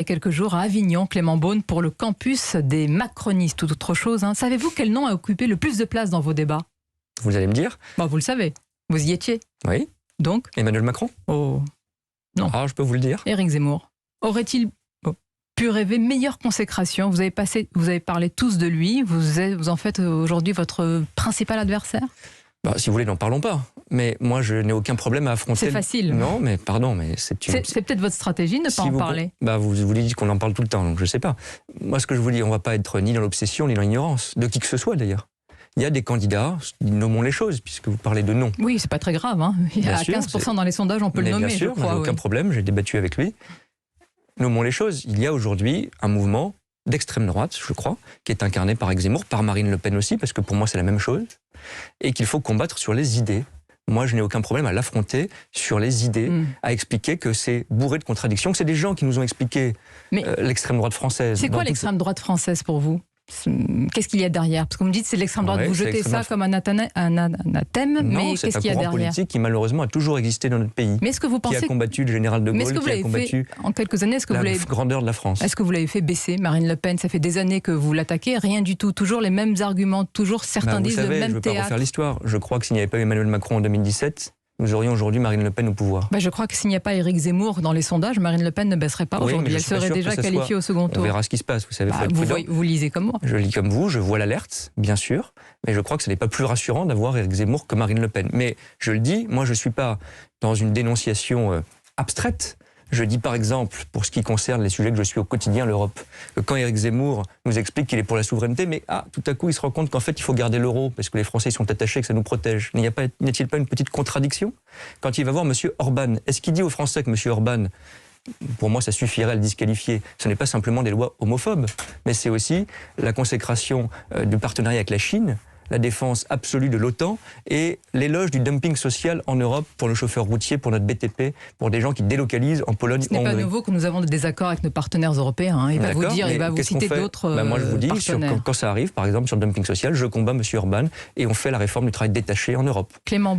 Il y a quelques jours à Avignon, Clément Beaune, pour le campus des macronistes, tout autre chose. Savez-vous quel nom a occupé le plus de place dans vos débats? Vous allez me dire? Vous le savez, vous y étiez. Oui. Donc Emmanuel Macron? Oh, non. Ah, je peux vous le dire. Éric Zemmour. Aurait-il pu rêver meilleure consécration? Vous avez parlé tous de lui. Vous en faites aujourd'hui votre principal adversaire? Si vous voulez, n'en parlons pas. Mais moi, je n'ai aucun problème à affronter... C'est facile. Non, mais pardon, mais c'est peut-être votre stratégie de ne pas en parler. Vous dites qu'on en parle tout le temps, donc je ne sais pas. Moi, ce que je vous dis, on ne va pas être ni dans l'obsession, ni dans l'ignorance. De qui que ce soit, d'ailleurs. Il y a des candidats, nommons les choses, puisque vous parlez de noms. Oui, c'est pas très grave. Il y a 15% dans les sondages, on peut le nommer, bien sûr, je crois. Aucun problème, j'ai débattu avec lui. Nommons les choses. Il y a aujourd'hui un mouvement d'extrême droite, je crois, qui est incarné par Éric Zemmour, par Marine Le Pen aussi, parce que pour moi c'est la même chose, et qu'il faut combattre sur les idées. Moi, je n'ai aucun problème à l'affronter sur les idées, à expliquer que c'est bourré de contradictions, que c'est des gens qui nous ont expliqué l'extrême droite française. C'est quoi l'extrême droite française pour vous? Qu'est-ce qu'il y a derrière? Parce que vous me dites c'est l'extrême droite, vous jetez ça comme un anathème, mais qu'est-ce qu'il y a derrière? C'est un courant politique qui malheureusement a toujours existé dans notre pays, mais est-ce que vous pensez... qui a combattu le général de Gaulle, qui a combattu en quelques années, la grandeur de la France. Est-ce que vous l'avez fait baisser, Marine Le Pen? Ça fait des années que vous l'attaquez, rien du tout, toujours les mêmes arguments, toujours certains disent le même théâtre. Je ne veux pas refaire l'histoire, je crois que s'il n'y avait pas eu Emmanuel Macron en 2017, nous aurions aujourd'hui Marine Le Pen au pouvoir. Je crois que s'il n'y a pas Éric Zemmour dans les sondages, Marine Le Pen ne baisserait pas aujourd'hui. Elle serait déjà qualifiée au second tour. On verra ce qui se passe, vous savez. Vous lisez comme moi. Je lis comme vous, je vois l'alerte, bien sûr, mais je crois que ce n'est pas plus rassurant d'avoir Éric Zemmour que Marine Le Pen. Mais je le dis, moi je ne suis pas dans une dénonciation abstraite. Je dis par exemple, pour ce qui concerne les sujets que je suis au quotidien, l'Europe, que quand Éric Zemmour nous explique qu'il est pour la souveraineté, mais tout à coup il se rend compte qu'en fait il faut garder l'euro, parce que les Français sont attachés, que ça nous protège. N'y a-t-il pas une petite contradiction? Quand il va voir M. Orban, est-ce qu'il dit aux Français que M. Orban, pour moi ça suffirait à le disqualifier, ce n'est pas simplement des lois homophobes, mais c'est aussi la consécration du partenariat avec la Chine, la défense absolue de l'OTAN et l'éloge du dumping social en Europe pour le chauffeur routier, pour notre BTP, pour des gens qui délocalisent en Pologne, Ce n'est pas nouveau que nous avons des désaccords avec nos partenaires européens. Il va vous dire, il va vous citer d'autres moi je vous dis, partenaires. quand ça arrive, par exemple sur le dumping social, je combats M. Orban et on fait la réforme du travail détaché en Europe. Clément